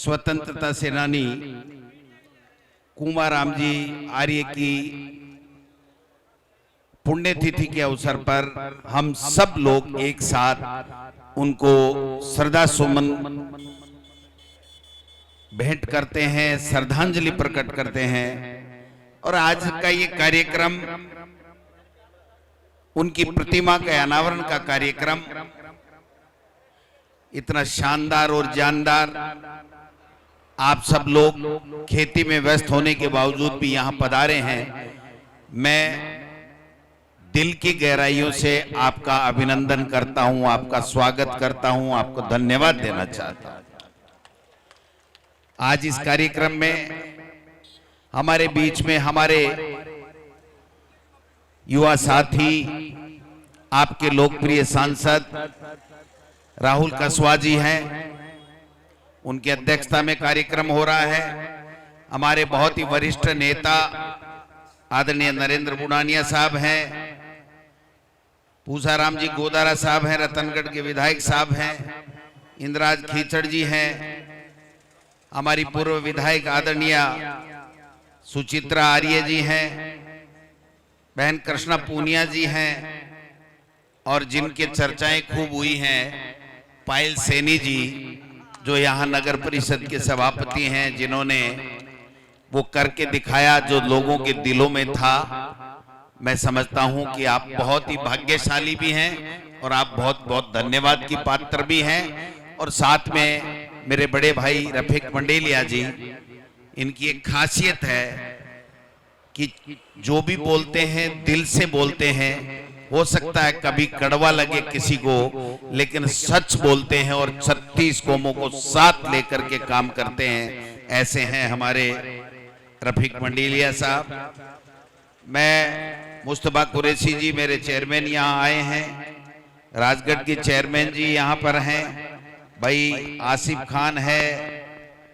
स्वतंत्रता सेनानी कुंवाराम जी आर्य की पुण्यतिथि के अवसर पर हम सब लोग एक साथ उनको श्रद्धा सुमन भेंट करते हैं, श्रद्धांजलि प्रकट करते हैं। और आज का ये कार्यक्रम उनकी प्रतिमा के अनावरण का कार्यक्रम इतना शानदार और जानदार, आप सब लोग खेती में व्यस्त होने के बावजूद भी यहाँ पधारे हैं। मैं दिल की गहराइयों से आपका अभिनंदन करता हूँ, आपका स्वागत करता हूँ, आपको धन्यवाद देना चाहता हूँ। आज इस कार्यक्रम में हमारे बीच में हमारे युवा साथी, आपके लोकप्रिय सांसद राहुल कसवा जी हैं। उनकी अध्यक्षता में कार्यक्रम हो रहा है। हमारे बहुत ही वरिष्ठ नेता आदरणीय नरेंद्र बुढ़ानिया साहब हैं, पूसाराम जी गोदारा साहब हैं, रतनगढ़ के विधायक साहब हैं, इंद्राज खीचड़ जी हैं, हमारी पूर्व विधायक आदरणीय सुचित्रा आर्य जी हैं, बहन कृष्णा पूनिया जी हैं, और जिनके चर्चाएं खूब हुई हैं पायल सैनी जी, जो यहाँ नगर परिषद के सभापति हैं, जिन्होंने वो करके दिखाया जो लोगों के दिलों में था। मैं समझता हूं कि आप बहुत ही भाग्यशाली भी हैं और आप बहुत बहुत धन्यवाद की पात्र भी हैं। और साथ में मेरे बड़े भाई रफीक मंडेलिया जी, इनकी एक खासियत है कि जो भी बोलते हैं दिल से बोलते हैं। हो सकता है कभी कड़वा लगे किसी को, लेकिन सच बोलते हैं और 36 कौमों को साथ लेकर के काम करते हैं। ऐसे हैं हमारे रफीक मंडेलिया साहब। मैं मुस्तफा कुरैशी जी, मेरे चेयरमैन यहाँ आए हैं, राजगढ़ के चेयरमैन जी यहाँ पर हैं, भाई आसिफ खान है,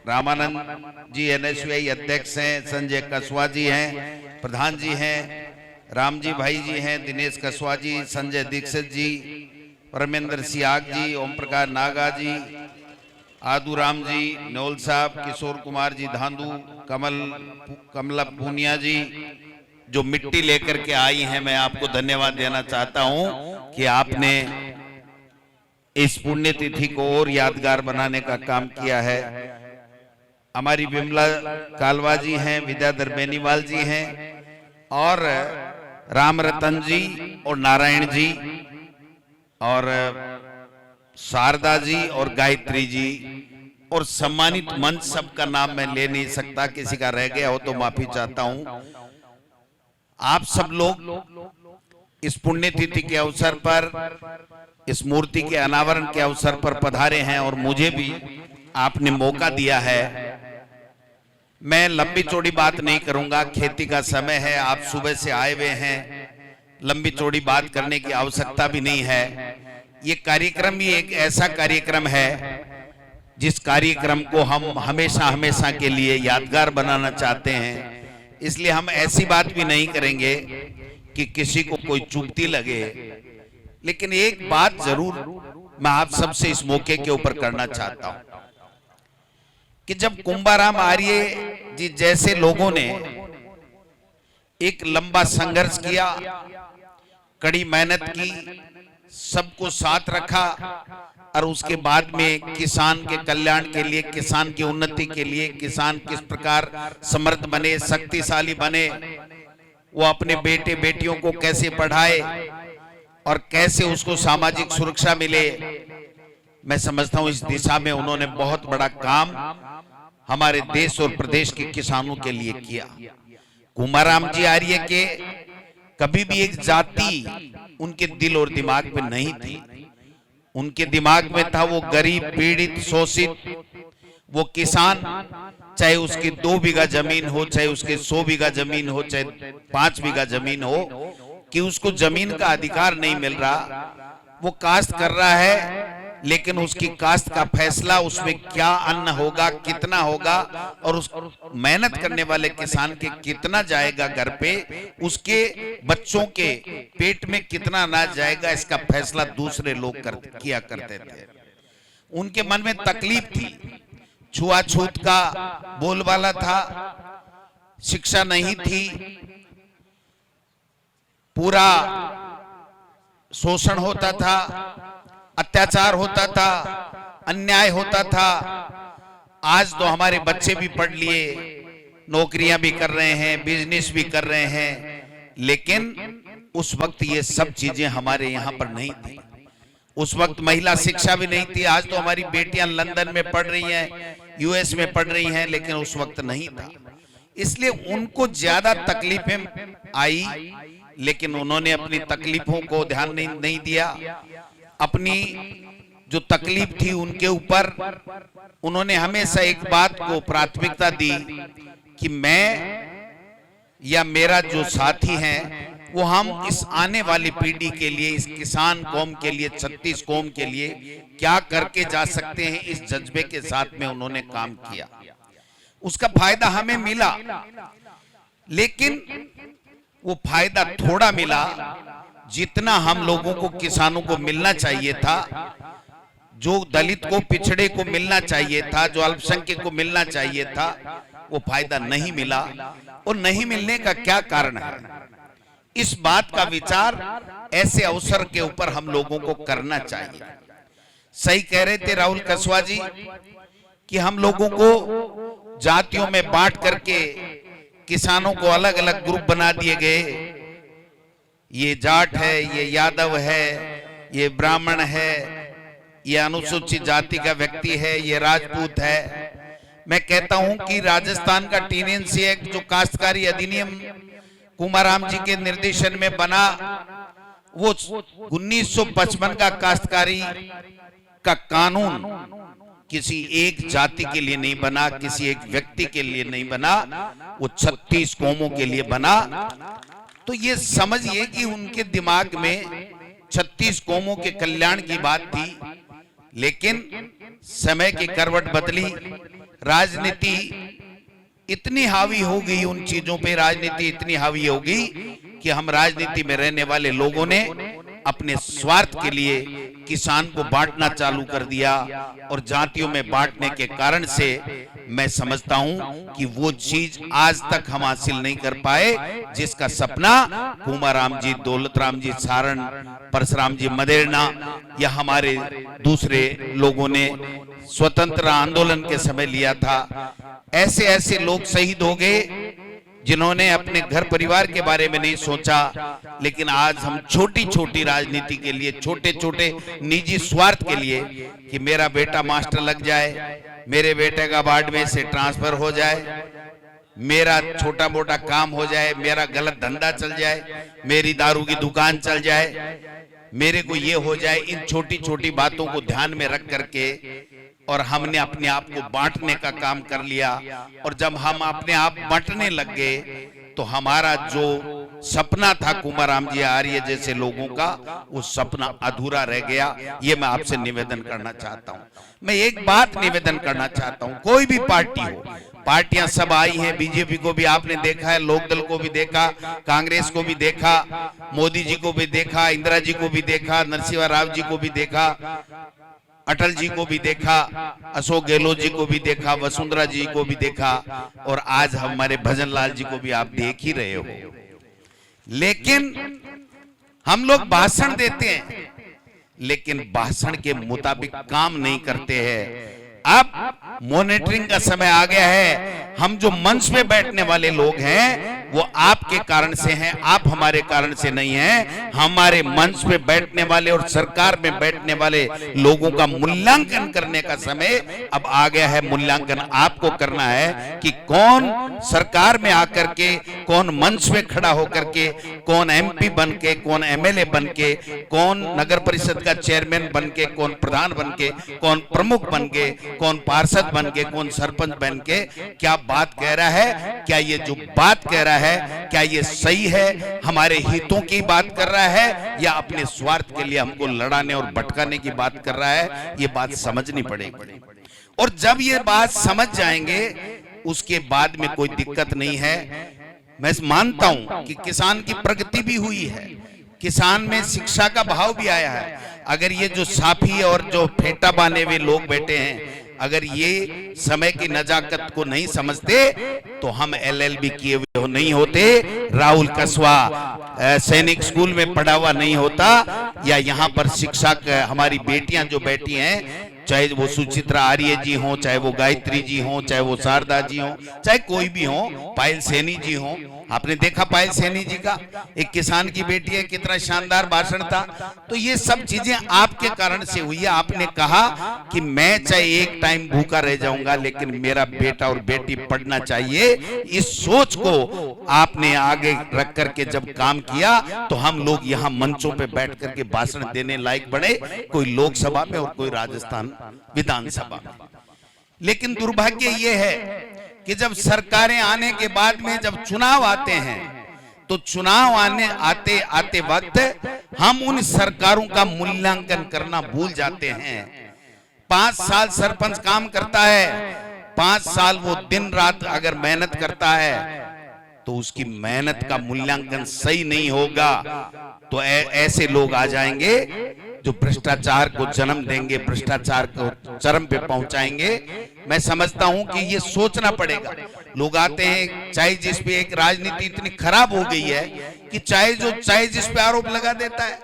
रामानंद जी NSUI अध्यक्ष हैं, संजय कसवा जी हैं, प्रधान जी हैं, राम जी भाई जी हैं, दिनेश कसवा जी, संजय दीक्षित जी, परमेंद्र सियाग जी, ओम प्रकाश नागा जी, आदूराम जी, नौल साहब, किशोर कुमार जी धांधू, कमला पूनिया जी, जो मिट्टी लेकर के आई हैं। मैं आपको धन्यवाद देना चाहता हूं कि आपने इस पुण्यतिथि को और यादगार बनाने का काम किया है। हमारी विमला कालवा जी हैं, विद्याधर बेनीवाल जी हैं, और राम रतन जी और नारायण जी और शारदा जी और गायत्री जी, और सम्मानित मंच सबका नाम मैं ले नहीं सकता, किसी का रह गया हो तो माफी चाहता हूं। आप सब लोग इस पुण्यतिथि के अवसर पर, इस मूर्ति के अनावरण के अवसर पर पधारे हैं और मुझे भी आपने मौका दिया है। मैं लंबी चौड़ी बात नहीं करूंगा, खेती का समय है, आप सुबह से आए हुए हैं, लंबी चौड़ी बात करने की आवश्यकता भी नहीं है। ये कार्यक्रम ही एक ऐसा कार्यक्रम है जिस कार्यक्रम को हम हमेशा हमेशा के लिए यादगार बनाना चाहते हैं। इसलिए हम ऐसी बात भी नहीं करेंगे कि किसी को कोई चुभती लगे, लेकिन एक बात जरूर मैं आप सबसे इस मौके के ऊपर करना चाहता हूं कि जब कुंवाराम आर्य जी जैसे लोगों ने एक लंबा संघर्ष किया, कड़ी मेहनत की, सबको साथ रखा, और उसके बाद में किसान के कल्याण के लिए, किसान की उन्नति के लिए, किसान किस प्रकार समर्थ बने, शक्तिशाली बने, वो अपने बेटे बेटियों को कैसे पढ़ाए और कैसे उसको सामाजिक सुरक्षा मिले। मैं समझता हूं इस दिशा में उन्होंने बहुत बड़ा काम हमारे देश और प्रदेश के किसानों के लिए किया। कुंवाराम जी आर्य के कभी भी एक जाति उनके दिल और दिमाग में नहीं थी। उनके दिमाग में था वो गरीब, पीड़ित, शोषित, वो किसान, चाहे उसकी 2 बीघा जमीन हो, चाहे उसके 100 बीघा जमीन हो, चाहे 5 बीघा जमीन हो, कि उसको जमीन का अधिकार नहीं मिल रहा। वो काश्त कर रहा है, लेकिन उसकी काश्त का फैसला, उसमें क्या अन्न होगा, कितना होगा, और उस मेहनत करने वाले किसान के कितना जाएगा घर पे, उसके बच्चों के पेट में कितना अनाज जाएगा, इसका फैसला दूसरे लोग किया करते थे। उनके मन में तकलीफ थी, छुआछूत का बोलबाला था, शिक्षा नहीं थी, पूरा शोषण होता था, अत्याचार होता था, अन्याय होता था। आज तो हमारे बच्चे भी पढ़ लिए, नौकरियां भी कर रहे हैं, बिजनेस भी कर रहे हैं, लेकिन उस वक्त ये सब चीजें हमारे यहाँ पर नहीं थी। उस वक्त महिला शिक्षा भी नहीं थी। आज तो हमारी बेटियां लंदन में पढ़ रही हैं, यूएस में पढ़ रही हैं, लेकिन उस वक्त नहीं था। इसलिए उनको ज्यादा तकलीफें आई, लेकिन उन्होंने अपनी तकलीफों को ध्यान नहीं दिया। अपनी जो तकलीफ थी उनके ऊपर उन्होंने हमेशा एक बात को प्राथमिकता दी कि मैं या मेरा जो साथी हैं वो हम इस आने वाली पीढ़ी के लिए, इस किसान कौम के लिए, 36 कौम के लिए क्या करके जा सकते हैं, इस जज्बे के साथ में उन्होंने काम किया। उसका फायदा हमें मिला, लेकिन वो फायदा थोड़ा मिला जितना हम लोगों को, किसानों को मिलना चाहिए था, जो दलित को, पिछड़े को मिलना चाहिए था, जो अल्पसंख्यक को मिलना चाहिए था, वो फायदा नहीं मिला। और नहीं मिलने का क्या कारण है, इस बात का विचार ऐसे अवसर के ऊपर हम लोगों को करना चाहिए। सही कह रहे थे राहुल कसवा जी कि हम लोगों को जातियों में बांट करके किसानों को अलग अलग ग्रुप बना दिए गए। ये जाट है, ये यादव है, ये ब्राह्मण है, ये अनुसूचित जाति का व्यक्ति है, ये राजपूत है। मैं कहता हूं कि राजस्थान का टीएनसी एक्ट, जो काश्तकारी अधिनियम कुमाराम जी के निर्देशन में बना, वो 1955 का काश्तकारी का कानून किसी एक जाति के लिए नहीं बना, किसी एक व्यक्ति के लिए नहीं बना, वो 36 कौमों के लिए बना। तो ये समझिए कि उनके दिमाग में 36 कौमों के कल्याण की बात थी, लेकिन समय की करवट बदली, राजनीति इतनी हावी हो गई उन चीजों पे, राजनीति इतनी हावी हो गई कि हम राजनीति में रहने वाले लोगों ने अपने स्वार्थ के लिए किसान को बांटना चालू कर दिया। और जातियों में बांटने के कारण से मैं समझता हूं कि वो चीज आज तक हम हासिल नहीं कर पाए, जिसका सपना कुमाराम जी, दौलतराम जी सारण, परशुराम जी मदेरना या हमारे दूसरे लोगों ने स्वतंत्र आंदोलन के समय लिया था। ऐसे ऐसे लोग शहीद हो गए जिन्होंने अपने घर परिवार के बारे में नहीं सोचा, लेकिन आज हम छोटी छोटी राजनीति के लिए, छोटे छोटे निजी स्वार्थ के लिए, कि मेरा बेटा मास्टर लग जाए, मेरे बेटे का वार्ड में से ट्रांसफर हो जाए, मेरा छोटा मोटा काम हो जाए, मेरा गलत धंधा चल जाए, मेरी दारू की दुकान चल जाए, मेरे को ये हो जाए, इन छोटी छोटी बातों को ध्यान में रख करके और हमने अपने आप को बांटने का काम कर लिया। और जब हम अपने आप बांटने लग गए तो हमारा जो सपना था कुमाराम जी आर्य जैसे लोगों का, वो सपना अधूरा रह गया। ये मैं आपसे निवेदन करना चाहता हूँ। मैं एक बात निवेदन करना चाहता हूँ, कोई भी पार्टी हो, पार्टियां सब आई हैं, बीजेपी को भी आपने देखा है, लोकदल को भी देखा, कांग्रेस को भी देखा, मोदी जी को भी देखा, इंदिरा जी को भी देखा, नरसिम्हा राव जी को भी देखा, अटल जी को भी देखा, अशोक गहलोत जी को भी देखा, वसुंधरा जी को भी देखा, और आज हमारे भजन लाल जी को भी आप देख ही रहे हो। लेकिन हम लोग भाषण देते हैं, लेकिन भाषण के मुताबिक काम नहीं करते हैं। अब मॉनिटरिंग का समय आ गया है। हम जो मंच पे बैठने वाले लोग हैं वो आपके कारण से हैं, आप हमारे कारण से नहीं हैं। हमारे मंच पे बैठने वाले और सरकार में बैठने वाले लोगों का मूल्यांकन करने का समय अब आ गया है। मूल्यांकन आपको करना है कि कौन सरकार में आकर के, कौन मंच पे खड़ा होकर के, कौन एमपी बन के, कौन एमएलए बन के, कौन नगर परिषद का चेयरमैन बन के, कौन प्रधान बन के, कौन प्रमुख बन के, कौन पार्षद बन के, कौन सरपंच बन के क्या बात कह रहा है। क्या ये जो बात कह रहा है क्या ये सही है, हमारे हितों की बात कर रहा है या अपने स्वार्थ के लिए हमको लड़ाने और भटकाने की बात कर रहा है। ये बात समझनी पड़ेगी। और जब ये बात समझ जाएंगे उसके बाद में कोई दिक्कत नहीं है। मैं मानता हूं कि किसान की प्रगति भी हुई है, किसान में शिक्षा का भाव भी आया है। अगर ये जो साफी और जो फेंटा बांधे हुए लोग बैठे हैं, अगर ये समय की नजाकत को नहीं समझते तो हम LLB किए हुए नहीं होते, राहुल कसवा सैनिक स्कूल में पढ़ा हुआ नहीं होता, या यहाँ पर शिक्षक हमारी बेटियां जो बैठी हैं, चाहे वो सुचित्रा आर्य जी हो, चाहे वो गायत्री जी हो, चाहे वो शारदा जी हो, चाहे कोई भी हो, पायल सैनी जी हो। आपने देखा पायल सैनी जी का, एक किसान की बेटी है, कितना शानदार भाषण था। तो ये सब चीजें आपके कारण से हुई है। आपने कहा कि मैं चाहे एक टाइम भूखा रह जाऊंगा लेकिन मेरा बेटा और बेटी पढ़ना चाहिए। इस सोच को आपने आगे रख करके जब काम किया तो हम लोग यहाँ मंचों पे बैठ करके भाषण देने लायक बने, कोई लोकसभा में और कोई राजस्थान विधानसभा में। लेकिन दुर्भाग्य ये है कि जब सरकारें आने के बाद में जब चुनाव आते हैं तो चुनाव आते आते वक्त हम उन सरकारों का मूल्यांकन करना भूल जाते हैं। 5 साल सरपंच काम करता है, 5 साल वो दिन रात अगर मेहनत करता है तो उसकी मेहनत का मूल्यांकन सही नहीं होगा तो ऐसे लोग आ जाएंगे जो भ्रष्टाचार को जन्म देंगे, भ्रष्टाचार को चरम पे पहुंचाएंगे। मैं समझता हूं कि ये सोचना पड़ेगा। लोग आते हैं, चाहे जिस पे एक राजनीति इतनी खराब हो गई है कि चाहे जिस पे आरोप लगा देता है,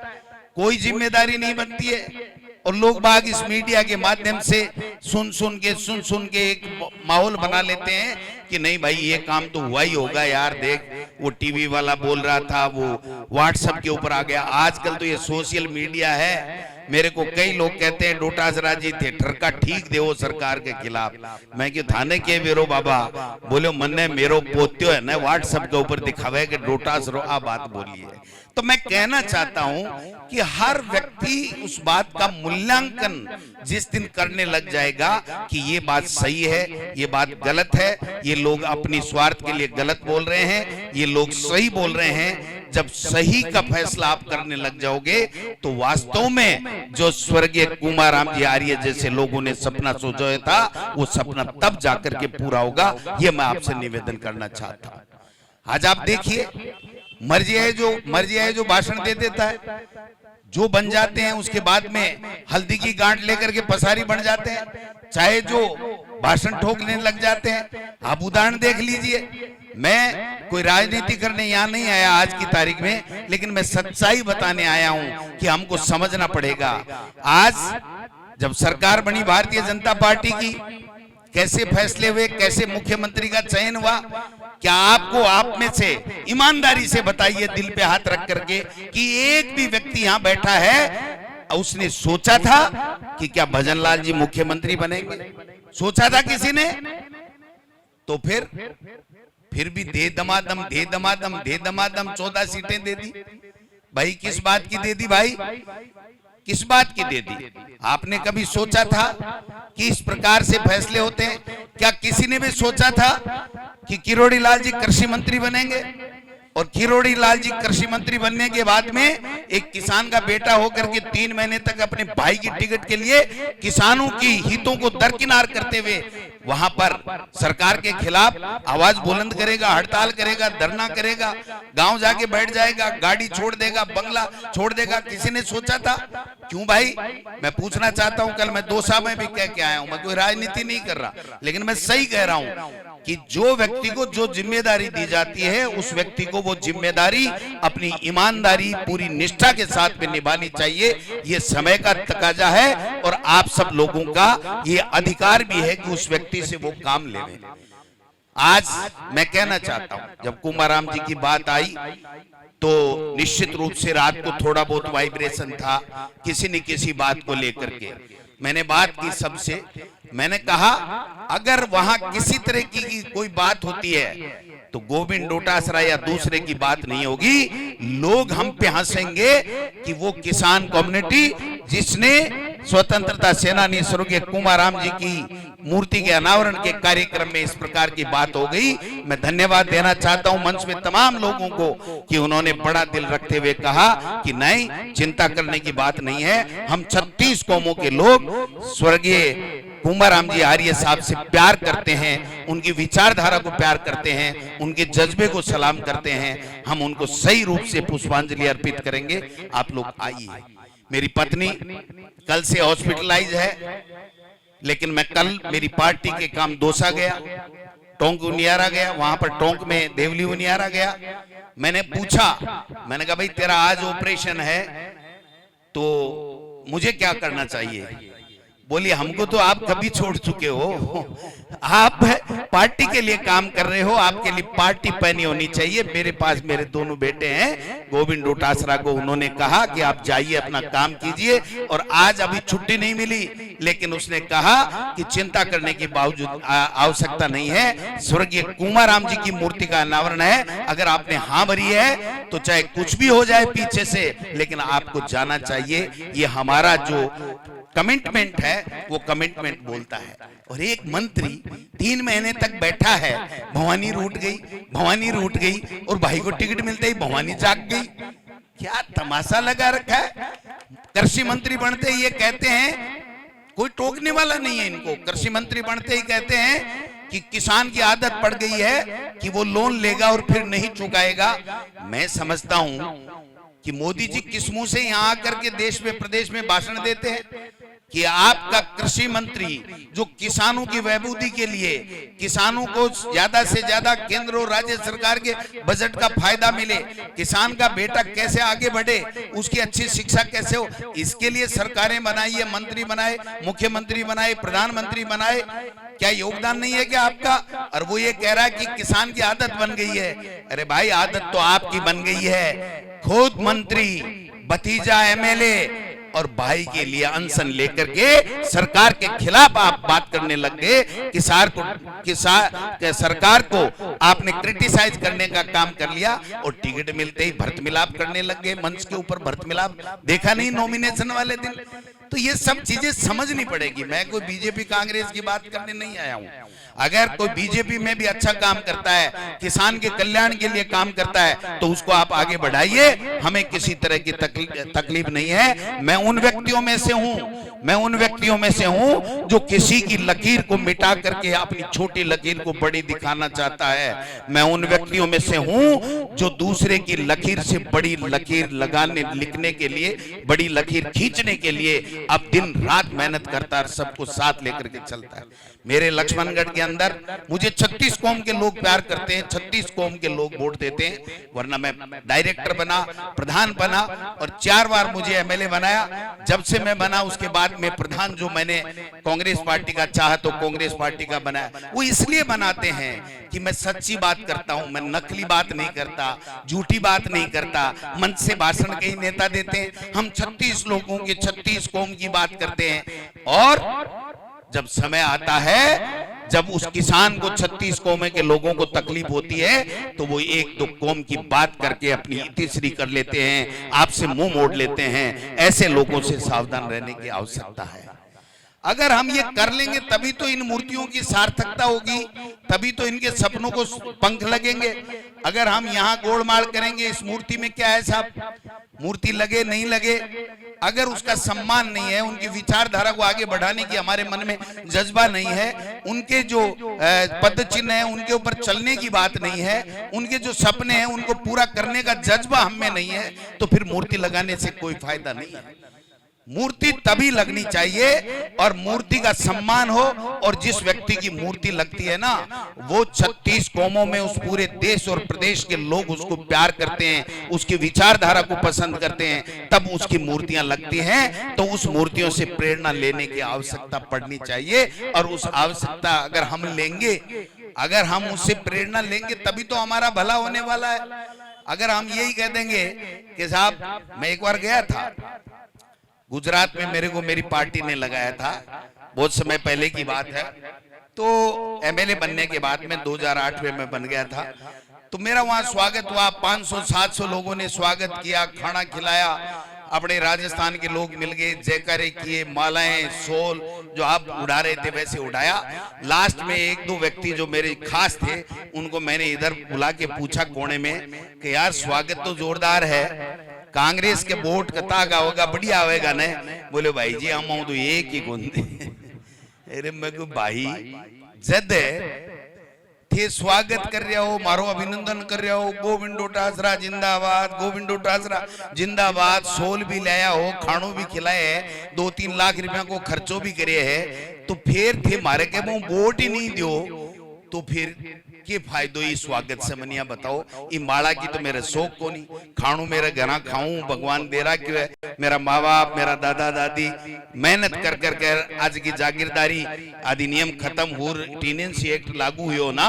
कोई जिम्मेदारी नहीं बनती है, और लोग बाग इस मीडिया के माध्यम से सुन सुन के एक माहौल बना लेते हैं कि नहीं भाई ये काम तो हुआ ही होगा यार, देख वो टीवी वाला बोल रहा था, वो व्हाट्सएप के ऊपर आ गया। आजकल तो ये सोशल मीडिया है। मेरे को कई लोग कहते हैं डोटासरा जी थिएटर का ठीक देवो सरकार के खिलाफ। मैं क्यों थाने के वेरो बाबा बोले मन्ने मेरो पोत्यो है ना व्हाट्सएप के ऊपर दिखावे कि डोटासरो आ बात बोली है। तो मैं कहना चाहता हूं कि हर व्यक्ति उस बात का मूल्यांकन जिस दिन करने लग जाएगा कि ये बात सही है, ये बात गलत है, ये लोग अपनी स्वार्थ के लिए गलत बोल रहे हैं, ये लोग सही बोल रहे हैं, जब सही का फैसला आप करने लग जाओगे तो वास्तव में जो स्वर्गीय कुमाराम जी आर्य जैसे लोगों ने सपना सोचा था वो सपना तब जाकर के पूरा होगा। ये मैं आपसे निवेदन करना चाहता हूं। आज आप देखिए मर्जी है जो भाषण दे देता है, जो बन जाते हैं उसके बाद में हल्दी की गांठ लेकर के पसारी बन जाते हैं, चाहे जो भाषण ठोकने लग जाते हैं। आप उदाहरण देख लीजिए। मैं कोई राजनीति करने यहाँ नहीं आया आज की तारीख में, लेकिन मैं सच्चाई बताने आया हूं कि हमको समझना पड़ेगा। आज जब सरकार बनी भारतीय जनता पार्टी की, कैसे फैसले हुए, कैसे मुख्यमंत्री का चयन हुआ, क्या आपको आप में से ईमानदारी से बताइए, दिल पे हाथ रख करके, कि एक भी व्यक्ति यहाँ बैठा है उसने सोचा था कि क्या भजनलाल जी मुख्यमंत्री बनेंगे? सोचा था किसी ने? तो फिर भी दे दमादम 14 सीटें दे दी। भाई किस बात की दे दी? भाई किस बात की दे दी? आपने कभी सोचा था कि इस प्रकार से फैसले होते हैं? क्या किसी ने भी सोचा था कि किरोड़ी लाल जी कृषि मंत्री बनेंगे? और किरोड़ी लाल जी कृषि मंत्री बनने के बाद में एक किसान का बेटा होकर के 3 महीने तक अपने भाई की टिकट के लिए किसानों की हितों को दरकिनार करते हुए वहां पर सरकार के खिलाफ आवाज बुलंद करेगा, हड़ताल करेगा, धरना करेगा, गांव जाके बैठ जाएगा, गाड़ी छोड़ देगा, बंगला छोड़ देगा। किसी ने सोचा था? क्यों भाई? मैं पूछना चाहता हूं, कल मैं दोसा में भी कह के आया हूं, मैं कोई राजनीति नहीं कर रहा, लेकिन मैं सही कह रहा हूं कि जो व्यक्ति को जो जिम्मेदारी दी जाती है उस व्यक्ति को वो जिम्मेदारी अपनी ईमानदारी पूरी निष्ठा के साथ में निभानी चाहिए। ये समय का तकाजा है और आप सब लोगों का ये अधिकार भी है कि उस व्यक्ति से वो काम लेवे। आज मैं कहना चाहता हूं, जब कुमाराम जी की बात आई तो निश्चित रूप से रात को थोड़ा बहुत वाइब्रेशन था किसी न किसी बात को लेकर के। मैंने बात की सबसे, मैंने कहा अगर वहां किसी तरह की कोई बात होती है तो गोविंद डोटासरा या दूसरे की बात नहीं होगी। लोग हम पे हंसेंगे कि वो किसान कम्युनिटी जिसने स्वतंत्रता सेनानी स्वर्गीय कुमाराम जी की मूर्ति के अनावरण के कार्यक्रम में इस प्रकार की बात हो गई। मैं धन्यवाद देना चाहता हूं मंच में तमाम लोगों को कि उन्होंने बड़ा दिल रखते हुए कहा कि नहीं, चिंता करने की बात नहीं है। हम 36 कौमों के लोग स्वर्गीय कुमाराम जी आर्य साहब से प्यार करते हैं, उनकी विचारधारा को प्यार करते हैं, उनके जज्बे को सलाम करते हैं। हम उनको सही रूप से पुष्पांजलि अर्पित करेंगे। आप लोग आइए। मेरी पत्नी कल से हॉस्पिटलाइज है, लेकिन मैं कल मेरी पार्टी के काम दौसा गया, टोंक उनियारा गया, वहां पर टोंक में देवली उनियारा गया। मैंने पूछा, मैंने कहा भाई तेरा आज ऑपरेशन है तो मुझे क्या करना चाहिए? बोली हमको तो आप कभी छोड़ चुके हो, आप पार्टी के लिए काम कर रहे हो, आपके लिए पार्टी पहनी होनी चाहिए। मेरे पास मेरे दोनों बेटे हैं, गोविंद डोटासरा को उन्होंने कहा कि आप जाइए अपना काम कीजिए, और आज अभी छुट्टी नहीं मिली, लेकिन उसने कहा कि चिंता करने की बावजूद आवश्यकता नहीं है। स्वर्गीय कुमाराम जी की मूर्ति का अनावरण है, अगर आपने हाँ भरी है तो चाहे कुछ भी हो जाए पीछे से, लेकिन आपको जाना चाहिए। ये हमारा जो कमिटमेंट है वो कमिटमेंट बोलता है। और एक मंत्री 3 महीने तक बैठा है, भवानी रूठ गई, भवानी रूठ गई, और भाई को टिकट मिलते ही भवानी जाग गई। क्या तमाशा लगा रखा है। कृषि मंत्री बनते ही ये कहते हैं, कोई टोकने वाला नहीं है इनको, कृषि मंत्री बनते ही कहते हैं कि किसान की आदत पड़ गई है कि वो लोन लेगा और फिर नहीं चुकाएगा। मैं समझता हूं कि मोदी जी किस मुंह से यहां आकर के देश में प्रदेश में भाषण देते हैं कि आपका कृषि मंत्री जो किसानों की बहबूदी के लिए, किसानों को ज्यादा से ज्यादा केंद्र और राज्य सरकार के बजट का फायदा मिले, किसान का बेटा कैसे आगे बढ़े, उसकी अच्छी शिक्षा कैसे हो, इसके लिए सरकारें बनाई है, मंत्री बनाए, मुख्यमंत्री बनाए, प्रधानमंत्री बनाए। क्या योगदान नहीं है क्या आपका? और वो ये कह रहा है कि किसान की आदत बन गई है। अरे भाई आदत तो आपकी बन गई है। खुद मंत्री, भतीजा एमएलए और भाई के लिए अनशन लेकर के सरकार के खिलाफ आप बात करने लग गए। सरकार को आपने क्रिटिसाइज करने का काम कर लिया, और टिकट मिलते ही भरत मिलाप करने लग गए। मंच के ऊपर भरत मिलाप देखा नहीं नॉमिनेशन वाले दिन? तो ये सब चीजें समझनी पड़ेगी। मैं कोई बीजेपी कांग्रेस की बात करने नहीं आया हूं। अगर कोई बीजेपी में भी अच्छा काम करता है, किसान के कल्याण के लिए काम करता है, तो उसको आप आगे बढ़ाइए, हमें किसी तरह की तकलीफ नहीं है। मैं उन व्यक्तियों में से हूं जो किसी की लकीर को मिटा करके अपनी छोटी लकीर को बड़ी दिखाना चाहता है। मैं उन व्यक्तियों में से हूं जो दूसरे की लकीर से बड़ी लकीर लगाने, लिखने के लिए, बड़ी लकीर खींचने के लिए अब दिन रात मेहनत करता है, सबको साथ लेकर के चलता है। मेरे लक्ष्मणगढ़ के अंदर मुझे 36 कौम के लोग प्यार करते हैं, 36 कौम के लोग वोट देते हैं, वरना मैं डायरेक्टर बना, प्रधान बना, और 4 बार मुझे एमएलए बनाया। जब से मैं बना उसके बाद में प्रधान, जो मैंने कांग्रेस पार्टी का चाहा तो कांग्रेस पार्टी का बनाया। वो इसलिए बनाते हैं कि मैं सच्ची बात करता हूं, मैं नकली बात नहीं करता, झूठी बात नहीं करता। मंच से भाषण कई नेता देते हैं, हम 36 लोगों के 36 कौम की बात करते हैं। और जब समय आता है, जब उस किसान को 36 कौमे के लोगों को तकलीफ होती है, तो वो 1-2 कौम की बात करके अपनी इतिश्री कर लेते हैं, आपसे मुंह मोड़ लेते हैं। ऐसे लोगों से सावधान रहने की आवश्यकता है। अगर हम ये कर लेंगे तभी तो इन मूर्तियों की सार्थकता होगी, तभी तो इनके सपनों को पंख लगेंगे। अगर हम यहाँ गोलमाल करेंगे, इस मूर्ति में क्या है साहब, मूर्ति लगे नहीं लगे, अगर उसका सम्मान नहीं है, उनकी विचारधारा को आगे बढ़ाने की हमारे मन में जज्बा नहीं है, उनके जो पद चिन्ह है उनके ऊपर चलने की बात नहीं है, उनके जो सपने हैं उनको पूरा करने का जज्बा हम में नहीं है, तो फिर मूर्ति लगाने से कोई फायदा नहीं है। मूर्ति तभी लगनी चाहिए और मूर्ति का सम्मान हो, और जिस व्यक्ति की मूर्ति लगती है ना, वो 36 कौमों में उस पूरे देश और प्रदेश के लोग उसको प्यार करते हैं, उसकी विचारधारा को पसंद करते हैं, तब उसकी मूर्तियां लगती हैं। तो उस मूर्तियों से प्रेरणा लेने की आवश्यकता पड़नी चाहिए, और उस आवश्यकता अगर हम लेंगे, अगर हम उससे प्रेरणा लेंगे तभी तो हमारा भला होने वाला है। अगर हम यही कह देंगे कि साहब, मैं एक बार गया था गुजरात में, मेरे को मेरी पार्टी ने लगाया था, बहुत समय पहले की बात है, तो एमएलए बनने के बाद में 2008 में मैं बन गया था। तो मेरा वहां स्वागत हुआ, 500-700 लोगों ने स्वागत किया, खाना खिलाया, अपने राजस्थान के लोग मिल गए, जयकारे किए, मालाएं, शॉल जो आप उड़ा रहे थे वैसे उड़ाया। लास्ट में 1-2 व्यक्ति जो मेरे खास थे, उनको मैंने इधर बुला के पूछा कोने में कि यार स्वागत तो जोरदार है, कांग्रेस के वोट कता का होगा, बढ़िया होगा न? बोले भाई जी हम तो एक ही गुंदे। अरे मैं को भाई जद थे स्वागत कर रहे हो, मारो अभिनंदन कर रहे हो, गोविंद डोटासरा जिंदाबाद, गोविंद डोटासरा जिंदाबाद। सोल भी लाया हो, खाणो भी खिलाए है, 2-3 लाख रुपया को खर्चो भी करे है, तो फिर थे मारे के वो वोट ही नहीं दो तो फिर के फायदो ही स्वागत से मनिया बताओ। ये माड़ा की तो मेरे शौक को नहीं, खाणू मेरे घरा खाऊं, भगवान दे रहा क्यों है। मेरा माँ बाप, मेरा दादा दादी मेहनत कर कर कर आज की जागीरदारी अधिनियम खत्म हो, टीनेंसी एक्ट लागू हुई हो ना,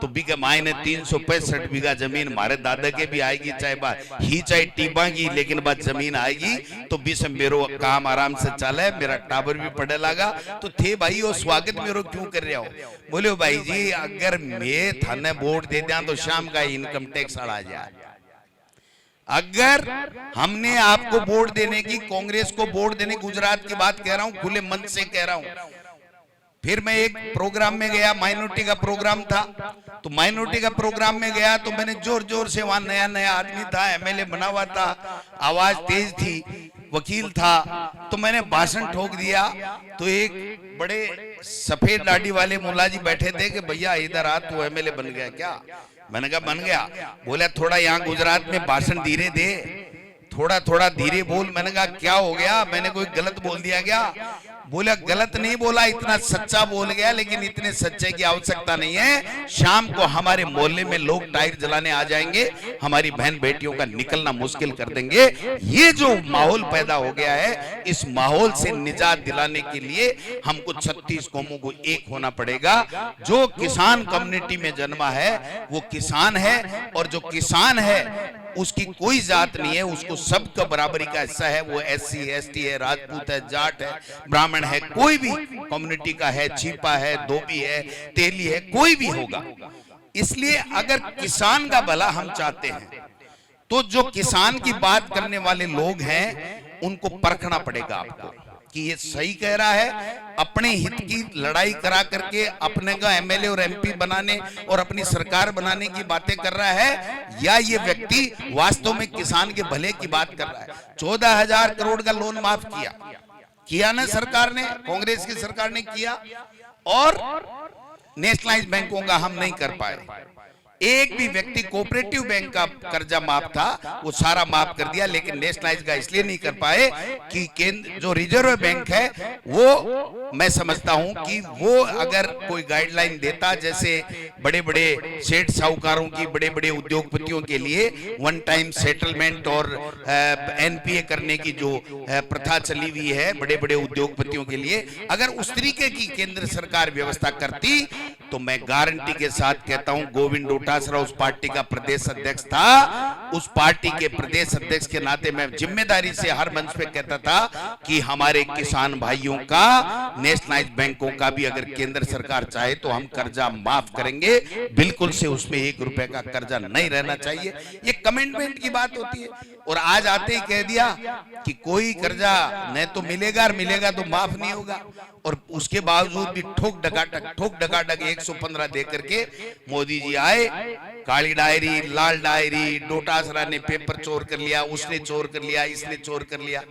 तो बीघा मायने 365 बीघा जमीन मारे दादा के भी आएगी, चाहे टीबा की, लेकिन बात जमीन आएगी तो बीस मेरो काम आराम से चले, मेरा टाबर भी पड़े लगा। तो थे भाई वो स्वागत मेरो क्यों कर रहे हो? बोले भाई जी अगर मैं थाने वोट दे दिया तो शाम का इनकम टैक्स आ जाए। अगर हमने आपको वोट देने की, कांग्रेस को वोट देने, गुजरात की बात कह रहा हूं, खुले मन से कह रहा हूं। फिर मैं एक प्रोग्राम में गया, माइनॉरिटी का प्रोग्राम था, तो माइनॉरिटी का प्रोग्राम में गया तो मैंने जोर जोर से, वहां नया नया आदमी था, एमएलए बना हुआ था, आवाज तेज थी, वकील था, तो मैंने भाषण ठोक दिया। तो एक बड़े सफेद दाढ़ी वाले मुल्ला जी बैठे थे कि भैया इधर आ, तू एमएलए बन गया क्या? मैंने कहा बन गया। बोला थोड़ा यहाँ गुजरात में भाषण धीरे दे, थोड़ा थोड़ा धीरे बोल। मैंने कहा क्या हो गया, मैंने कोई गलत बोल दिया क्या? बोला गलत नहीं बोला, इतना सच्चा बोल गया, लेकिन इतने सच्चे की आवश्यकता नहीं है। शाम को हमारे मोहल्ले में लोग टायर जलाने आ जाएंगे, हमारी बहन बेटियों का निकलना मुश्किल कर देंगे। ये जो माहौल पैदा हो गया है, इस माहौल से निजात दिलाने के लिए हमको 36 कौमों को एक होना पड़ेगा। जो किसान कम्युनिटी में जन्मा है वो किसान है, और जो किसान है उसकी कोई जात नहीं है, उसको सबका बराबरी का हिस्सा है। वो SC ST है, राजपूत है, जाट है, ब्राह्मण है, कोई भी कम्युनिटी का है, छिपा है, धोबी है, तेली है, कोई भी होगा। इसलिए अगर किसान का भला हम चाहते हैं तो जो किसान की बात करने वाले लोग हैं उनको परखना पड़ेगा आपको कि ये सही कह रहा है, अपने हित की लड़ाई करा करके अपने का MLA और MP बनाने और अपनी सरकार बनाने की बातें कर रहा है, या ये व्यक्ति वास्तव में किसान के भले की बात कर रहा है। 14,000 करोड़ का लोन माफ किया ना सरकार ने, कांग्रेस की सरकार ने किया, और नेशनलाइज बैंकों का हम नहीं कर पाए। एक भी व्यक्ति कोऑपरेटिव बैंक का कर्जा माफ था, वो सारा माफ कर दिया, लेकिन नेशनलाइज का इसलिए नहीं कर पाए कि केंद्र जो रिजर्व बैंक है वो, मैं समझता हूं कि वो अगर कोई गाइडलाइन देता, जैसे बड़े बड़े सेठ साहूकारों की, बड़े बड़े उद्योगपतियों के लिए वन टाइम सेटलमेंट और NPA करने की जो प्रथा चली हुई है बड़े बड़े उद्योगपतियों के लिए, अगर उस तरीके की केंद्र सरकार व्यवस्था करती तो मैं गारंटी के साथ कहता हूं गोविंद डोटासरा उस पार्टी का प्रदेश अध्यक्ष था। उस पार्टी के प्रदेश अध्यक्ष के नाते मैं जिम्मेदारी से हर मंच पे कहता था कि हमारे किसान भाइयों का, नेशनलाइज बैंकों का भी अगर केंद्र सरकार चाहे तो हम कर्जा माफ करेंगे, बिल्कुल से उसमें 1 रुपए का कर्जा नहीं रहना चाहिए। ये कमिटमेंट की बात होती है, और आज आते ही कह दिया कि कोई कर्जा न तो मिलेगा तो माफ नहीं होगा, और उसके बावजूद भी ठोक डकाटक 115 दे करके मोदी जी आए। काली डायरी, लाल डायरी, डोटासरा ने पेपर चोर कर लिया, उसने चोर कर लिया, इसने चोर कर लिया।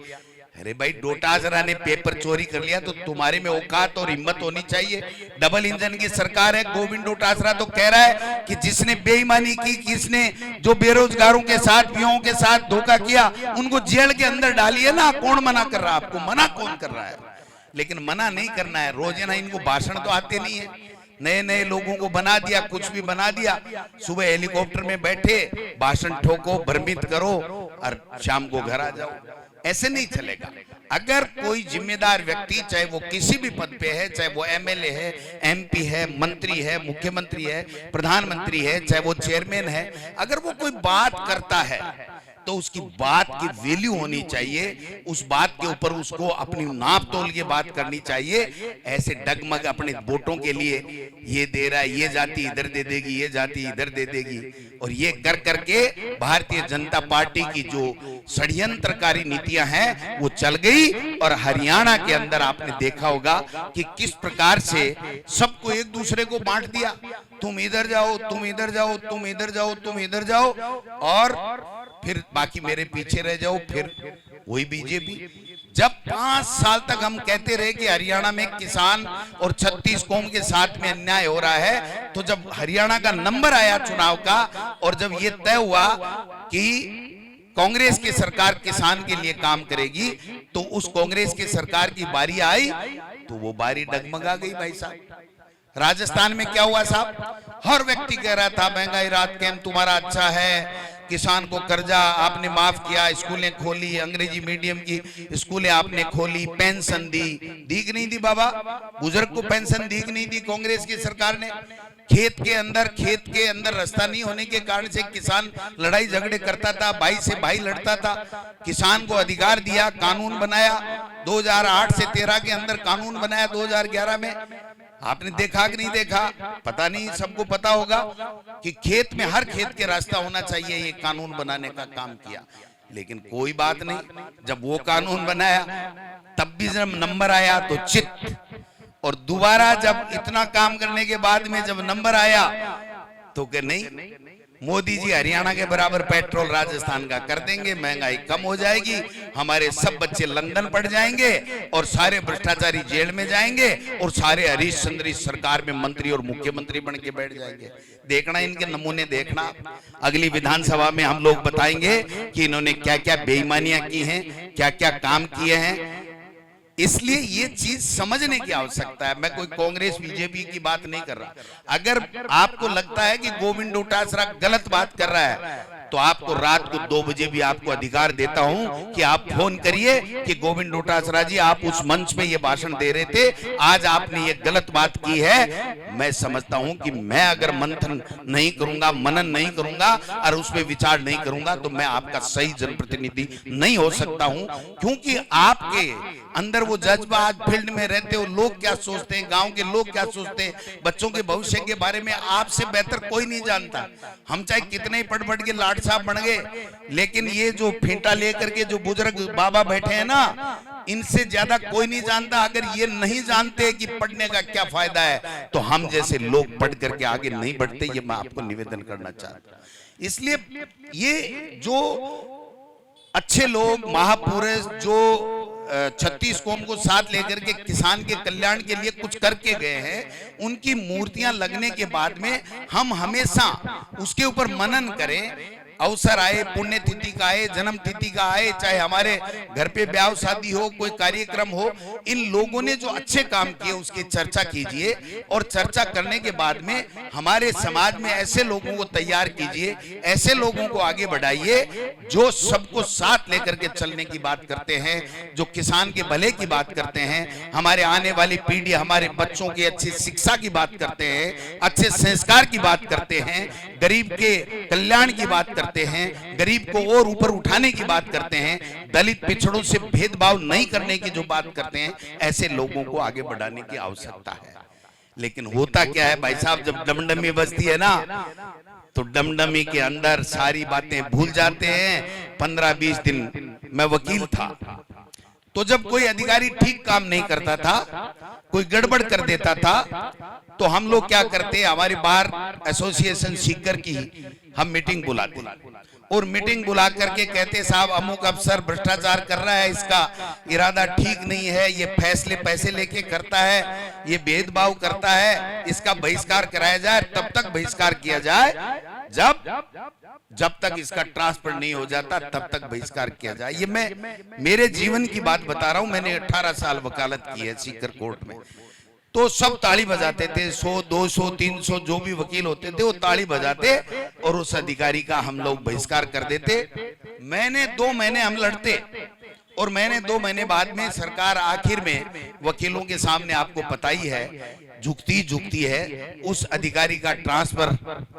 अरे भाई डोटासरा ने पेपर चोरी कर लिया तो तुम्हारे में औकात और हिम्मत होनी चाहिए। डबल इंजन की सरकार है। गोविंद डोटासरा तो कह रहा है कि जिसने बेईमानी की, किसने जो बेरोजगारों के साथ, युवाओं के साथ धोखा किया, उनको जेल के अंदर डालिए ना। कौन मना कर रहा है आपको? मना कौन कर रहा है? लेकिन मना नहीं करना है। रोजाना इनको भाषण तो आते नहीं है, नए नए लोगों को बना दिया, कुछ भी बना दिया। सुबह हेलीकॉप्टर में बैठे भाषण ठोको, भ्रमित करो और शाम को घर आ जाओ। ऐसे नहीं चलेगा। अगर कोई जिम्मेदार व्यक्ति, चाहे वो किसी भी पद पे है, चाहे वो MLA है, MP है, मंत्री है, मुख्यमंत्री है, प्रधानमंत्री है, चाहे वो चेयरमैन है, अगर वो कोई बात करता है तो उसकी बात की वैल्यू होनी चाहिए। उस बात के ऊपर उसको अपनी नाप तोल के बात करनी चाहिए। ऐसे डगमग अपने वोटों के लिए ये दे रहा है, ये जाति इधर दे देगी, ये जाति इधर दे देगी, और ये कर करके भारतीय जनता पार्टी की जो षड्यंत्रकारी नीतियां हैं वो चल गई। और हरियाणा के अंदर आपने देखा होगा कि किस प्रकार से सबको एक दूसरे को बांट दिया। तुम इधर जाओ, तुम इधर जाओ, तुम इधर जाओ, तुम इधर जाओ, और फिर बाकी मेरे पीछे रह जाओ। फिर वही बीजेपी जब 5 साल तक हम कहते रहे कि हरियाणा में किसान और 36 कौम के साथ में अन्याय हो रहा है, तो जब हरियाणा का नंबर आया चुनाव का और जब ये तय हुआ कि कांग्रेस की सरकार किसान के लिए काम करेगी, तो उस कांग्रेस की सरकार की बारी आई तो वो बारी डगमगा गई भाई साहब। राजस्थान में क्या हुआ साहब, हर व्यक्ति कह रहा था महंगाई रात कैंप तुम्हारा अच्छा है, किसान को कर्जा आपने माफ किया, स्कूलें खोली, अंग्रेजी मीडियम की स्कूलें आपने खोली, पेंशन दी कि नहीं दी बाबा? बुजुर्ग को पेंशन दी कि नहीं दी कांग्रेस की सरकार ने? खेत के अंदर रास्ता नहीं होने के कारण से किसान लड़ाई झगड़े करता था, भाई से भाई लड़ता था। किसान को अधिकार दिया, कानून बनाया, 2008 से 13 के अंदर कानून बनाया, 2011 में आपने देखा कि नहीं देखा पता नहीं, सबको पता होगा कि खेत में हर खेत के रास्ता होना चाहिए, ये कानून बनाने का काम किया। लेकिन कोई बात नहीं, जब वो कानून बनाया तब भी जब नंबर आया तो चित, और दोबारा जब इतना काम करने के बाद में जब नंबर आया तो कि नहीं, मोदी जी हरियाणा के बराबर पेट्रोल राजस्थान का कर देंगे, महंगाई कम हो जाएगी, हमारे सब बच्चे लंदन पढ़ जाएंगे और सारे भ्रष्टाचारी जेल में जाएंगे और सारे हरीश चंद्र इस सरकार में मंत्री और मुख्यमंत्री बन के बैठ जाएंगे। देखना इनके नमूने, देखना अगली विधानसभा में हम लोग बताएंगे कि इन्होंने क्या क्या बेईमानियां की हैं, क्या क्या काम किए हैं। इसलिए ये चीज समझने की आवश्यकता है। मैं कोई कांग्रेस बीजेपी की बात नहीं कर रहा। अगर आपको लगता है कि गोविंद डोटासरा गलत बात कर रहा है तो आपको रात को 2 बजे भी आपको अधिकार देता हूं कि आप फोन करिए कि गोविंद डोटासरा जी आप उस मंच में ये भाषण दे रहे थे, आज आपने ये गलत बात की है। मैं समझता हूं कि मैं अगर मंथन नहीं करूंगा, मनन नहीं करूंगा और उसमें विचार नहीं करूंगा तो मैं आपका सही जनप्रतिनिधि नहीं हो सकता हूं, क्योंकि आपके अंदर वो जज्बा, आज फील्ड में रहते हो, लोग क्या सोचते हैं, गांव के लोग क्या सोचते हैं, बच्चों के भविष्य के बारे में आपसे बेहतर कोई नहीं जानता। हम चाहे कितने ही पढ़ के लाट साहब बन गए, लेकिन ये जो फेंटा लेकर के जो बुजुर्ग बाबा बैठे हैं ना, इनसे ज्यादा कोई नहीं जानता। अगर ये नहीं जानते कि पढ़ने का क्या फायदा है तो हम जैसे लोग पढ़ करके आगे नहीं बढ़ते। ये मैं आपको निवेदन करना चाहता हूं। इसलिए ये जो अच्छे लोग, महापुरुष जो 36 कौम को साथ लेकर के किसान के कल्याण के लिए कुछ करके गए हैं, उनकी मूर्तियां लगने के बाद में हम हमेशा उसके ऊपर मनन करें। अवसर आए, पुण्यतिथि का आए, जन्म तिथि का आए, चाहे हमारे घर पे ब्याह शादी हो, कोई कार्यक्रम हो, इन लोगों ने जो अच्छे काम किए उसकी चर्चा कीजिए और चर्चा करने के बाद में हमारे समाज में ऐसे लोगों को तैयार कीजिए, ऐसे लोगों को आगे बढ़ाइए जो सबको साथ लेकर के चलने की बात करते हैं, जो किसान के भले की बात करते हैं, हमारे आने वाली पीढ़ी, हमारे बच्चों की अच्छी शिक्षा की बात करते हैं, अच्छे संस्कार की बात करते हैं, गरीब के कल्याण की बात करते हैं, गरीब को और ऊपर उठाने की बात करते हैं, दलित पिछड़ों से भेदभाव नहीं करने की जो बात करते हैं, ऐसे लोगों को आगे बढ़ाने की आवश्यकता है। लेकिन होता क्या है भाई साहब, जब डमडमी बजती है ना तो डमडमी के अंदर सारी बातें भूल जाते हैं। 15-20 दिन मैं वकील था, तो जब कोई अधिकारी ठीक काम नहीं करता था, कोई गड़बड़ कर देता था, तो हम लोग क्या करते, हमारी बार एसोसिएशन सीकर की हम मीटिंग बुलाते और मीटिंग बुला करके कहते साहब अमुक अफसर भ्रष्टाचार कर रहा है, इसका इरादा ठीक नहीं है, ये फैसले पैसे लेके करता है, ये भेदभाव करता है, इसका बहिष्कार कराया जाए। तब तक बहिष्कार किया जाए जब तक इसका ट्रांसफर नहीं हो जाता, तब तक बहिष्कार किया जाए। ये मैं मेरे जीवन की बात बता रहा हूं। मैंने 18 साल वकालत की है सीकर कोर्ट में, तो सब ताली बजाते थे, 100, 200, 300 जो भी वकील होते थे वो ताली बजाते और उस अधिकारी का हम लोग बहिष्कार कर देते। मैंने 2 महीने हम लड़ते और मैंने 2 महीने बाद में सरकार आखिर में वकीलों के सामने आपको पता ही है झुकती है, उस अधिकारी का ट्रांसफर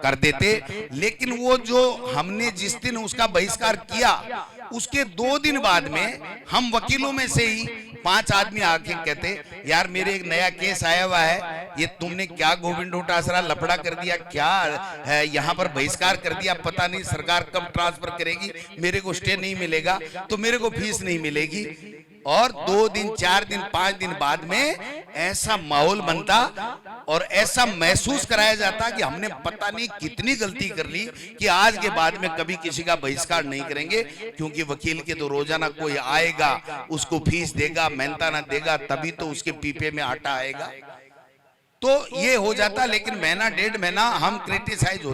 कर देते। लेकिन वो जो हमने जिस दिन उसका बहिष्कार किया उसके 2 दिन बाद में हम वकीलों में से ही 5 आदमी आके कहते यार मेरे एक नया केस आया हुआ है, ये तुमने क्या गोविंद डोटासरा लफड़ा कर दिया, क्या है यहाँ पर बहिष्कार कर दिया, पता नहीं सरकार कब ट्रांसफर करेगी, मेरे को स्टे नहीं मिलेगा तो मेरे को फीस नहीं मिलेगी। और 2 दिन 4 दिन 5 दिन बाद में ऐसा माहौल बनता और ऐसा महसूस कराया जाता कि हमने पता नहीं कितनी गलती कर ली कि आज के बाद में कभी किसी का बहिष्कार नहीं करेंगे, क्योंकि वकील के तो रोजाना कोई आएगा, उसको फीस देगा, मेहनता ना देगा तभी तो उसके पीपे में आटा आएगा। तो ये हो जाता, लेकिन महीना 1.5 महीना हम क्रिटिसाइज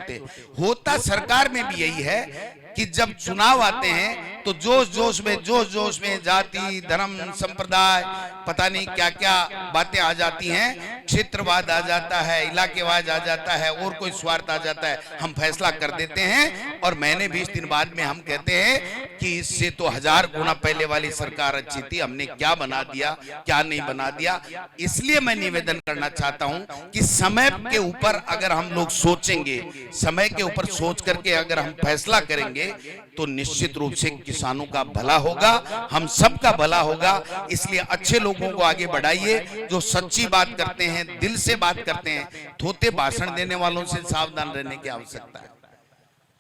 होता सरकार में भी यही है कि जब चुनाव आते हैं तो जोश जोश में जाति धर्म संप्रदाय पता नहीं क्या क्या बातें आ जाती हैं, क्षेत्रवाद आ जाता है, इलाकेवाद आ जाता है और कोई स्वार्थ आ जाता है, हम फैसला कर देते हैं और महीने 20 दिन बाद में हम कहते हैं कि इससे तो 1000 गुना पहले वाली सरकार अच्छी थी, हमने क्या बना दिया क्या नहीं बना दिया। इसलिए मैं निवेदन करना चाहता हूं कि समय के ऊपर अगर हम लोग सोचेंगे, समय के ऊपर सोच करके अगर हम फैसला करेंगे तो निश्चित रूप से किसानों का भला होगा, हम सबका भला होगा। इसलिए अच्छे लोगों को आगे बढ़ाइए, जो सच्ची बात करते हैं, दिल से बात करते हैं। थोते भाषण देने वालों से सावधान रहने की आवश्यकता है,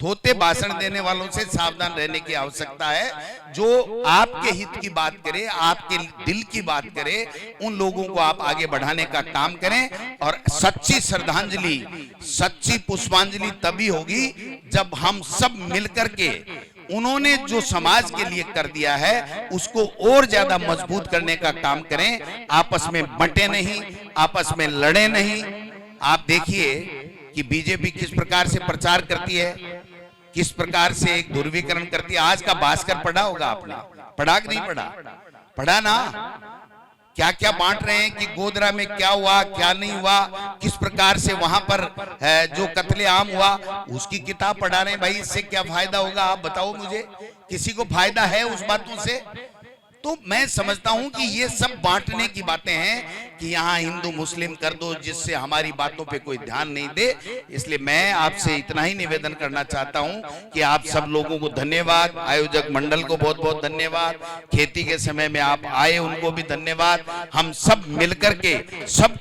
थोते भाषण देने वालों से सावधान रहने की आवश्यकता है। जो आपके हित की बात करे, आपके दिल की बात करे, उन लोगों को आप आगे बढ़ाने का काम करें। और सच्ची श्रद्धांजलि, सच्ची पुष्पांजलि तभी होगी जब हम सब मिलकर के उन्होंने जो समाज के लिए कर दिया है उसको और ज्यादा मजबूत करने का काम करें। आपस में बंटे नहीं, आपस में लड़े नहीं। आप देखिए कि बीजेपी किस प्रकार से प्रचार करती है, किस प्रकार से एक ध्रुवीकरण करती है। आज का भास्कर पढ़ा होगा आपने, पढ़ा कि नहीं पढ़ा? पढ़ा ना, क्या क्या बांट रहे हैं कि गोधरा में क्या हुआ क्या नहीं हुआ, किस प्रकार से वहां पर जो कत्लेआम हुआ उसकी किताब पढ़ा रहे हैं। भाई इससे क्या फायदा होगा आप बताओ मुझे, किसी को फायदा है उस बातों से? तो मैं समझता हूं कि ये सब बांटने की बातें हैं कि यहाँ हिंदू मुस्लिम कर दो, जिससे हमारी बातों पे कोई ध्यान नहीं दे। इसलिए मैं आपसे इतना ही निवेदन करना चाहता हूं कि आप सब लोगों को धन्यवाद, आयोजक मंडल को बहुत बहुत धन्यवाद, खेती के समय में आप आए उनको भी धन्यवाद। हम सब मिलकर के सब